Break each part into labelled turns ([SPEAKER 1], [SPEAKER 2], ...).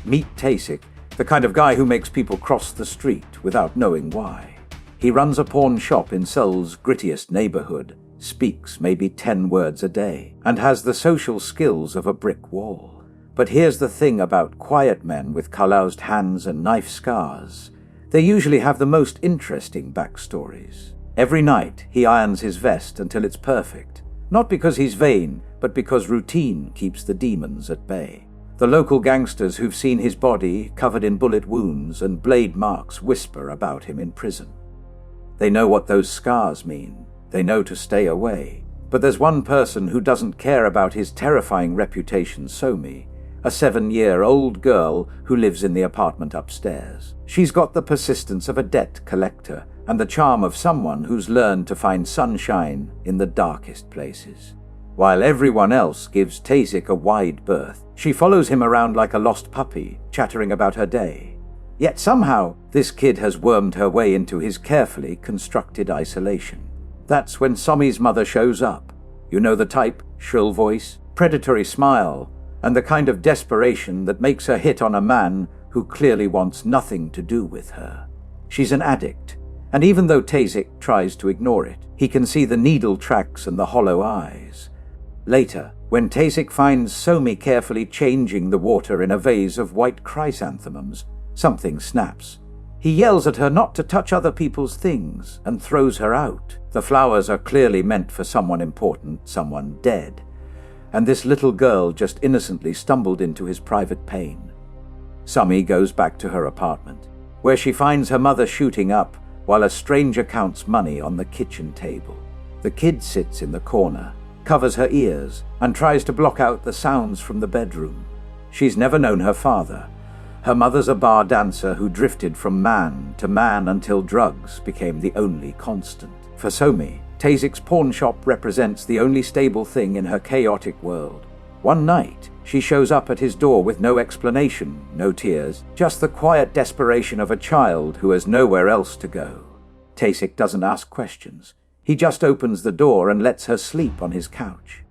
[SPEAKER 1] Meet Tasic, the kind of guy who makes people cross the street without knowing why. He runs a pawn shop in Seoul's grittiest neighborhood, speaks maybe 10 words a day, and has the social skills of a brick wall. But here's the thing about quiet men with calloused hands and knife scars. They usually have the most interesting backstories. Every night, he irons his vest until it's perfect. Not because he's vain, but because routine keeps the demons at bay. The local gangsters who've seen his body covered in bullet wounds and blade marks whisper about him in prison. They know what those scars mean. They know to stay away. But there's one person who doesn't care about his terrifying reputation, Somi, a 7-year-old girl who lives in the apartment upstairs. She's got the persistence of a debt collector and the charm of someone who's learned to find sunshine in the darkest places. While everyone else gives Tasic a wide berth, she follows him around like a lost puppy, chattering about her day. Yet somehow, this kid has wormed her way into his carefully constructed isolation. That's when Somi's mother shows up. You know the type: shrill voice, predatory smile, and the kind of desperation that makes her hit on a man who clearly wants nothing to do with her. She's an addict, and even though Tasic tries to ignore it, he can see the needle tracks and the hollow eyes. Later, when Tasic finds Somi carefully changing the water in a vase of white chrysanthemums, something snaps. He yells at her not to touch other people's things and throws her out. The flowers are clearly meant for someone important, someone dead. And this little girl just innocently stumbled into his private pain. Somi goes back to her apartment, where she finds her mother shooting up while a stranger counts money on the kitchen table. The kid sits in the corner, covers her ears, and tries to block out the sounds from the bedroom. She's never known her father. Her mother's a bar dancer who drifted from man to man until drugs became the only constant. For Somi, Tasic's pawn shop represents the only stable thing in her chaotic world. One night, she shows up at his door with no explanation, no tears, just the quiet desperation of a child who has nowhere else to go. Tasic doesn't ask questions. He just opens the door and lets her sleep on his couch.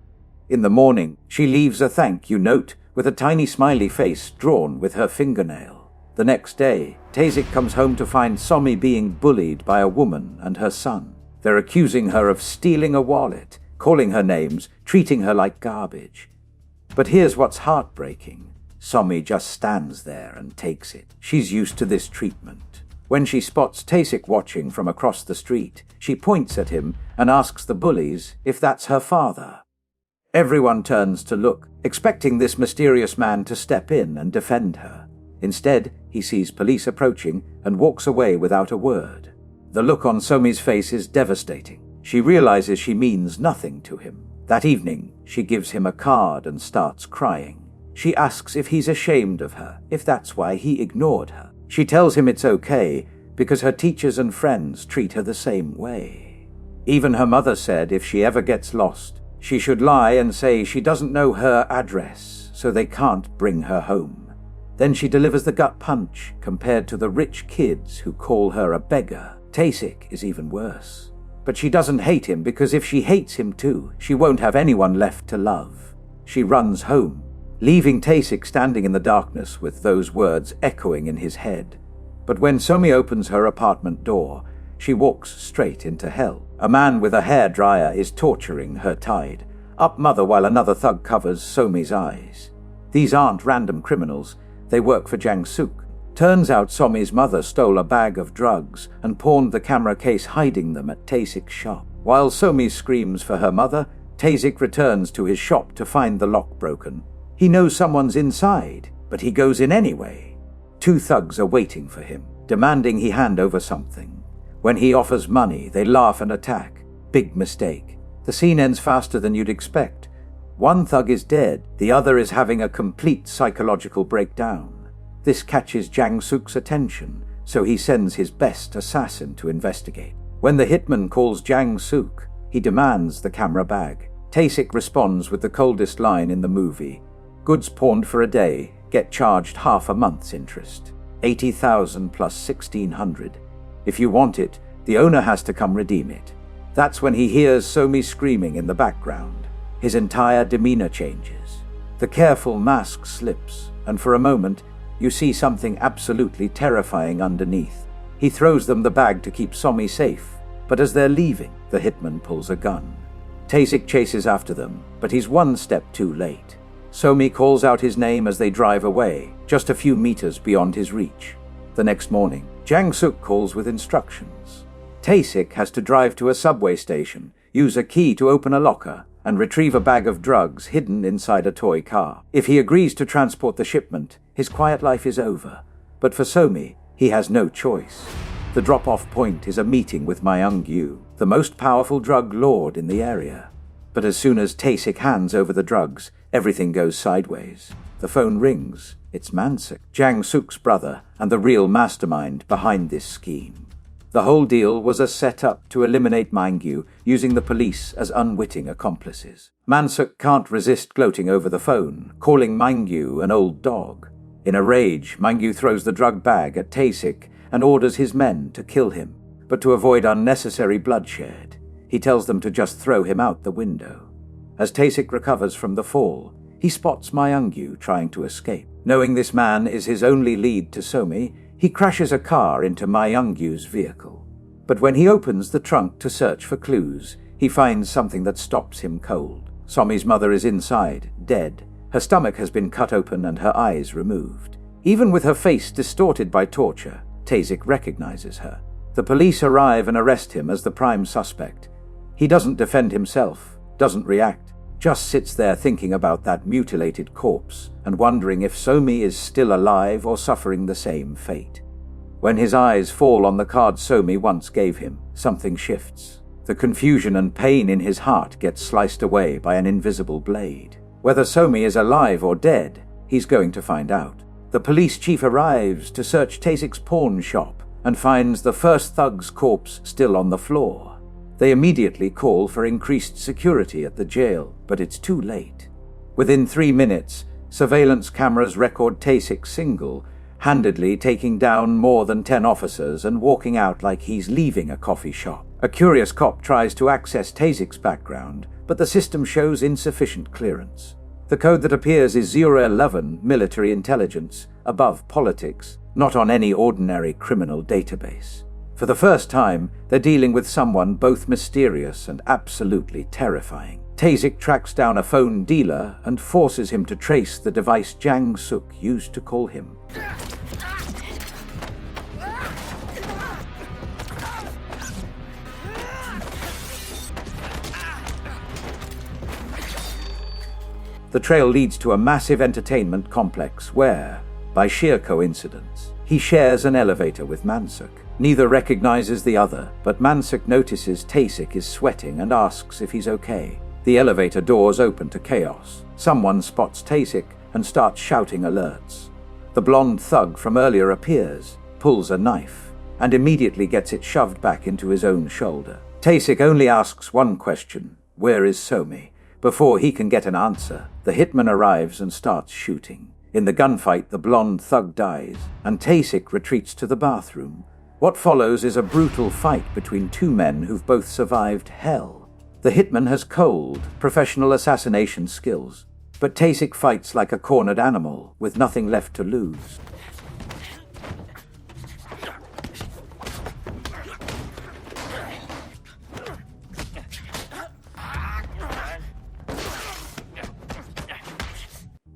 [SPEAKER 1] In the morning, she leaves a thank you note with a tiny smiley face drawn with her fingernail. The next day, Tasic comes home to find Somi being bullied by a woman and her son. They're accusing her of stealing a wallet, calling her names, treating her like garbage. But here's what's heartbreaking. Somi just stands there and takes it. She's used to this treatment. When she spots Tasic watching from across the street, she points at him and asks the bullies if that's her father. Everyone turns to look, expecting this mysterious man to step in and defend her. Instead, he sees police approaching and walks away without a word. The look on Somi's face is devastating. She realizes she means nothing to him. That evening, she gives him a card and starts crying. She asks if he's ashamed of her, if that's why he ignored her. She tells him it's okay, because her teachers and friends treat her the same way. Even her mother said if she ever gets lost, she should lie and say she doesn't know her address, so they can't bring her home. Then she delivers the gut punch compared to the rich kids who call her a beggar. Tasic is even worse. But she doesn't hate him because if she hates him too, she won't have anyone left to love. She runs home, leaving Tasic standing in the darkness with those words echoing in his head. But when Somi opens her apartment door, she walks straight into hell. A man with a hairdryer is torturing her tide, up mother while another thug covers Somi's eyes. These aren't random criminals, they work for Jang-suk. Turns out Somi's mother stole a bag of drugs and pawned the camera case hiding them at Tasic's shop. While Somi screams for her mother, Tasic returns to his shop to find the lock broken. He knows someone's inside, but he goes in anyway. 2 thugs are waiting for him, demanding he hand over something. When he offers money, they laugh and attack. Big mistake. The scene ends faster than you'd expect. One thug is dead, the other is having a complete psychological breakdown. This catches Jang-suk's attention, so he sends his best assassin to investigate. When the hitman calls Jang-suk, he demands the camera bag. Tasic responds with the coldest line in the movie. Goods pawned for a day get charged half a month's interest. 80,000 plus 1,600. If you want it, the owner has to come redeem it. That's when he hears Somi screaming in the background. His entire demeanor changes. The careful mask slips, and for a moment, you see something absolutely terrifying underneath. He throws them the bag to keep Somi safe, but as they're leaving, the hitman pulls a gun. Tasic chases after them, but he's one step too late. Somi calls out his name as they drive away, just a few meters beyond his reach. The next morning, Jang-suk calls with instructions. Tasic has to drive to a subway station, use a key to open a locker, and retrieve a bag of drugs hidden inside a toy car. If he agrees to transport the shipment, his quiet life is over. But for Somi, he has no choice. The drop-off point is a meeting with Myung-gyu, the most powerful drug lord in the area. But as soon as Tasic hands over the drugs, everything goes sideways. The phone rings. It's Mansuk, Jang-suk's brother, and the real mastermind behind this scheme. The whole deal was a set-up to eliminate Myung-gyu, using the police as unwitting accomplices. Mansuk can't resist gloating over the phone, calling Myung-gyu an old dog. In a rage, Myung-gyu throws the drug bag at Tasic and orders his men to kill him. But to avoid unnecessary bloodshed, he tells them to just throw him out the window. As Tasic recovers from the fall, he spots Myung-gyu trying to escape. Knowing this man is his only lead to Somi, he crashes a car into Myung-gyu's vehicle. But when he opens the trunk to search for clues, he finds something that stops him cold. Somi's mother is inside, dead. Her stomach has been cut open and her eyes removed. Even with her face distorted by torture, Tasic recognizes her. The police arrive and arrest him as the prime suspect. He doesn't defend himself, doesn't react, just sits there thinking about that mutilated corpse and wondering if Somi is still alive or suffering the same fate. When his eyes fall on the card Somi once gave him, something shifts. The confusion and pain in his heart gets sliced away by an invisible blade. Whether Somi is alive or dead, he's going to find out. The police chief arrives to search Tasic's pawn shop and finds the first thug's corpse still on the floor. They immediately call for increased security at the jail, but it's too late. Within 3 minutes, surveillance cameras record Tasic single-handedly taking down more than 10 officers and walking out like he's leaving a coffee shop. A curious cop tries to access Tasic's background, but the system shows insufficient clearance. The code that appears is 011, military intelligence, above politics, not on any ordinary criminal database. For the first time, they're dealing with someone both mysterious and absolutely terrifying. Tasic tracks down a phone dealer and forces him to trace the device Jang-suk used to call him. The trail leads to a massive entertainment complex where, by sheer coincidence, he shares an elevator with Mansuk. Neither recognizes the other, but Mansuk notices Tasic is sweating and asks if he's okay. The elevator doors open to chaos. Someone spots Tasic and starts shouting alerts. The blonde thug from earlier appears, pulls a knife, and immediately gets it shoved back into his own shoulder. Tasic only asks one question, "Where is Somi?" Before he can get an answer, the hitman arrives and starts shooting. In the gunfight, the blonde thug dies, and Tasic retreats to the bathroom. What follows is a brutal fight between two men who've both survived hell. The hitman has cold, professional assassination skills, but Tasic fights like a cornered animal with nothing left to lose.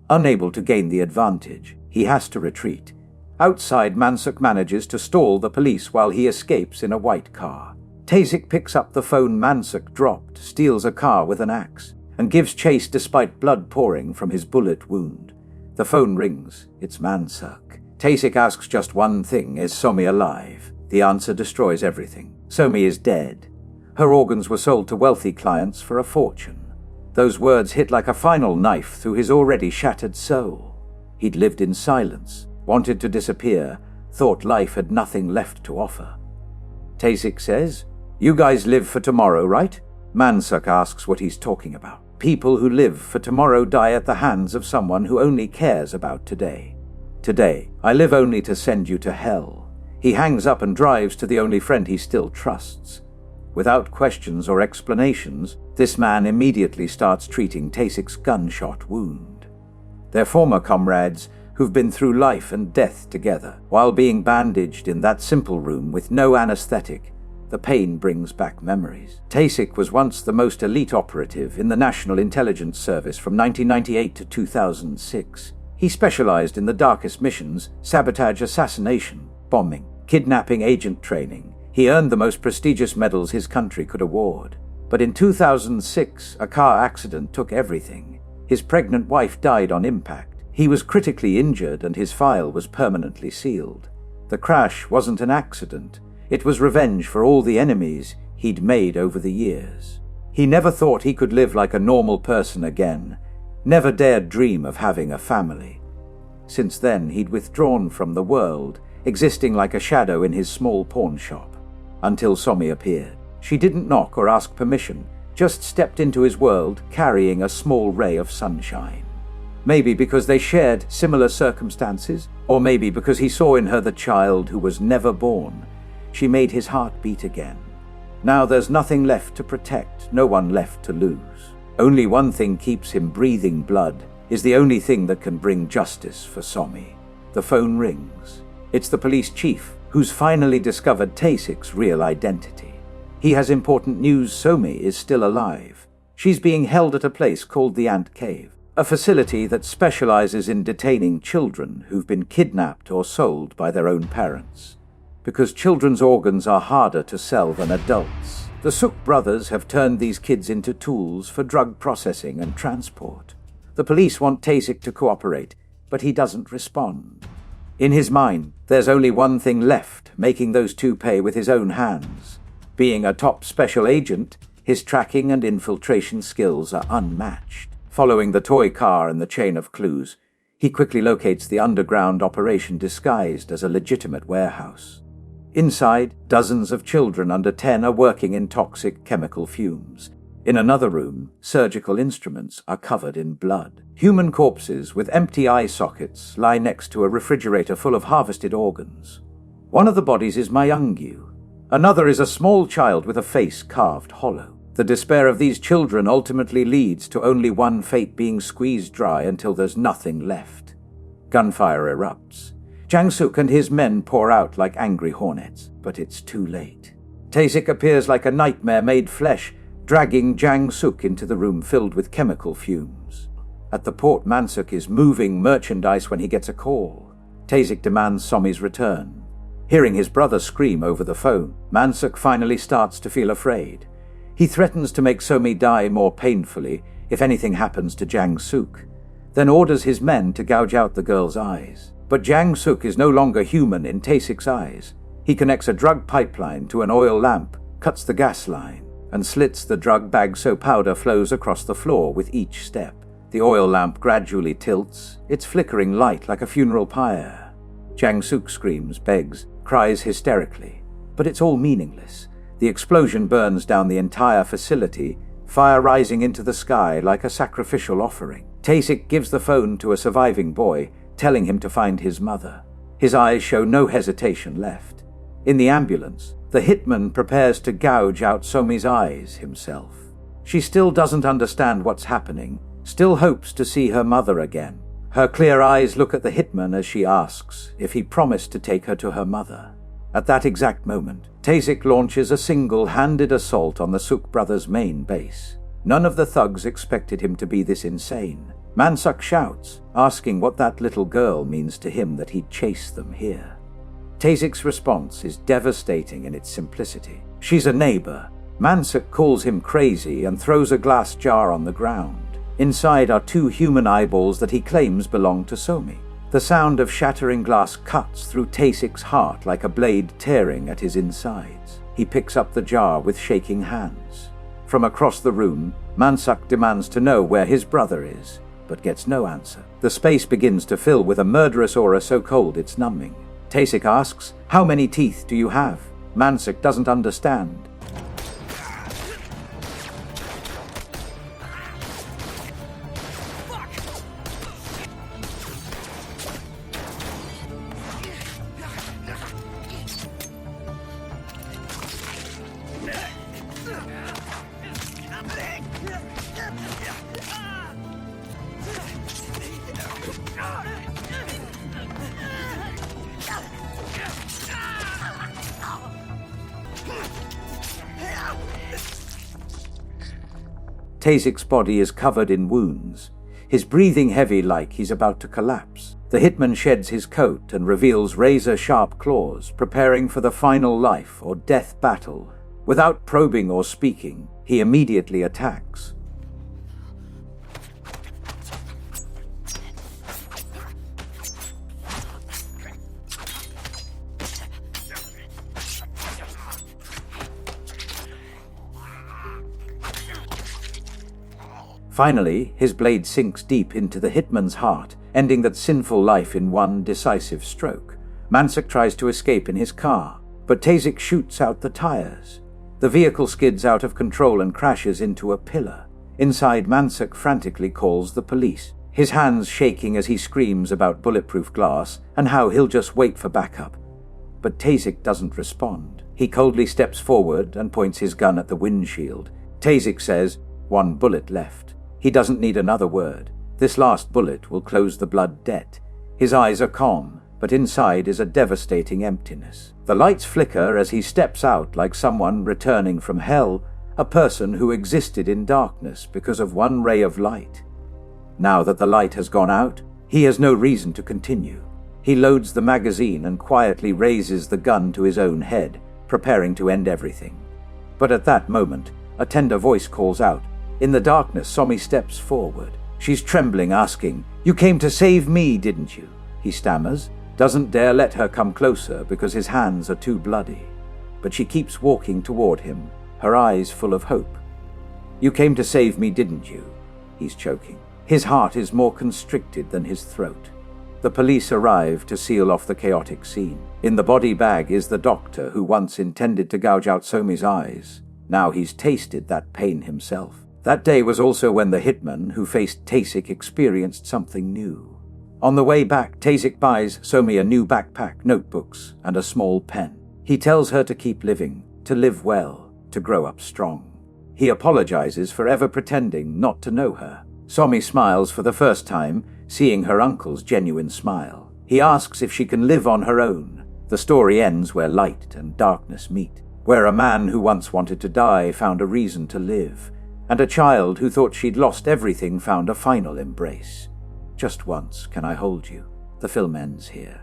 [SPEAKER 1] Unable to gain the advantage, he has to retreat. Outside, Mansuk manages to stall the police while he escapes in a white car. Tasic picks up the phone Mansuk dropped, steals a car with an axe, and gives chase despite blood pouring from his bullet wound. The phone rings. It's Mansuk. Tasic asks just one thing: is Somi alive? The answer destroys everything. Somi is dead. Her organs were sold to wealthy clients for a fortune. Those words hit like a final knife through his already shattered soul. He'd lived in silence, wanted to disappear, thought life had nothing left to offer. Tasic says, "You guys live for tomorrow, right?" Mansuk asks what he's talking about. People who live for tomorrow die at the hands of someone who only cares about today. Today, I live only to send you to hell. He hangs up and drives to the only friend he still trusts. Without questions or explanations, this man immediately starts treating Tasic's gunshot wound. Their former comrades who've been through life and death together. While being bandaged in that simple room with no anesthetic, the pain brings back memories. Tasic was once the most elite operative in the National Intelligence Service from 1998 to 2006. He specialized in the darkest missions: sabotage, assassination, bombing, kidnapping, agent training. He earned the most prestigious medals his country could award. But in 2006, a car accident took everything. His pregnant wife died on impact. He was critically injured and his file was permanently sealed. The crash wasn't an accident. It was revenge for all the enemies he'd made over the years. He never thought he could live like a normal person again, never dared dream of having a family. Since then, he'd withdrawn from the world, existing like a shadow in his small pawn shop, until Somi appeared. She didn't knock or ask permission, just stepped into his world carrying a small ray of sunshine. Maybe because they shared similar circumstances, or maybe because he saw in her the child who was never born. She made his heart beat again. Now there's nothing left to protect, no one left to lose. Only one thing keeps him breathing blood, is the only thing that can bring justice for Somi. The phone rings. It's the police chief, who's finally discovered Tasic's real identity. He has important news: Somi is still alive. She's being held at a place called the Ant Cave, a facility that specializes in detaining children who've been kidnapped or sold by their own parents. Because children's organs are harder to sell than adults, the Suk brothers have turned these kids into tools for drug processing and transport. The police want Tasic to cooperate, but he doesn't respond. In his mind, there's only one thing left: making those two pay with his own hands. Being a top special agent, his tracking and infiltration skills are unmatched. Following the toy car and the chain of clues, he quickly locates the underground operation disguised as a legitimate warehouse. Inside, dozens of children under 10 are working in toxic chemical fumes. In another room, surgical instruments are covered in blood. Human corpses with empty eye sockets lie next to a refrigerator full of harvested organs. One of the bodies is Mayangyu. Another is a small child with a face carved hollow. The despair of these children ultimately leads to only one fate: being squeezed dry until there's nothing left. Gunfire erupts. Jang-suk and his men pour out like angry hornets, but it's too late. Tasic appears like a nightmare made flesh, dragging Jang-suk into the room filled with chemical fumes. At the port, Mansuk is moving merchandise when he gets a call. Tasic demands Somi's return. Hearing his brother scream over the phone, Mansuk finally starts to feel afraid. He threatens to make Somi die more painfully if anything happens to Jang-suk, then orders his men to gouge out the girl's eyes. But Jang-suk is no longer human in Tasic's eyes. He connects a drug pipeline to an oil lamp, cuts the gas line, and slits the drug bag so powder flows across the floor with each step. The oil lamp gradually tilts, its flickering light like a funeral pyre. Jang-suk screams, begs, cries hysterically, but it's all meaningless. The explosion burns down the entire facility, fire rising into the sky like a sacrificial offering. Tasic gives the phone to a surviving boy, telling him to find his mother. His eyes show no hesitation left. In the ambulance, the hitman prepares to gouge out Somi's eyes himself. She still doesn't understand what's happening, still hopes to see her mother again. Her clear eyes look at the hitman as she asks if he promised to take her to her mother. At that exact moment, Tasic launches a single-handed assault on the Suk brothers' main base. None of the thugs expected him to be this insane. Mansuk shouts, asking what that little girl means to him that he'd chase them here. Tasic's response is devastating in its simplicity. She's a neighbor. Mansuk calls him crazy and throws a glass jar on the ground. Inside are 2 human eyeballs that he claims belong to Somi. The sound of shattering glass cuts through Tasic's heart like a blade tearing at his insides. He picks up the jar with shaking hands. From across the room, Mansuk demands to know where his brother is, but gets no answer. The space begins to fill with a murderous aura so cold it's numbing. Tasic asks, "How many teeth do you have?" Mansuk doesn't understand. Tasic's body is covered in wounds, his breathing heavy like he's about to collapse. The hitman sheds his coat and reveals razor-sharp claws, preparing for the final life or death battle. Without probing or speaking, he immediately attacks. Finally, his blade sinks deep into the hitman's heart, ending that sinful life in one decisive stroke. Mansuk tries to escape in his car, but Tasic shoots out the tires. The vehicle skids out of control and crashes into a pillar. Inside, Mansuk frantically calls the police, his hands shaking as he screams about bulletproof glass and how he'll just wait for backup. But Tasic doesn't respond. He coldly steps forward and points his gun at the windshield. Tasic says, "One bullet left." He doesn't need another word. This last bullet will close the blood debt. His eyes are calm, but inside is a devastating emptiness. The lights flicker as he steps out like someone returning from hell, a person who existed in darkness because of one ray of light. Now that the light has gone out, he has no reason to continue. He loads the magazine and quietly raises the gun to his own head, preparing to end everything. But at that moment, a tender voice calls out. In the darkness, Somi steps forward. She's trembling, asking, "You came to save me, didn't you?" He stammers, doesn't dare let her come closer because his hands are too bloody. But she keeps walking toward him, her eyes full of hope. "You came to save me, didn't you?" He's choking. His heart is more constricted than his throat. The police arrive to seal off the chaotic scene. In the body bag is the doctor who once intended to gouge out Somi's eyes. Now he's tasted that pain himself. That day was also when the hitman who faced Tasic experienced something new. On the way back, Tasic buys Somi a new backpack, notebooks, and a small pen. He tells her to keep living, to live well, to grow up strong. He apologizes for ever pretending not to know her. Somi smiles for the first time, seeing her uncle's genuine smile. He asks if she can live on her own. The story ends where light and darkness meet, where a man who once wanted to die found a reason to live, and a child who thought she'd lost everything found a final embrace. Just once can I hold you. The film ends here.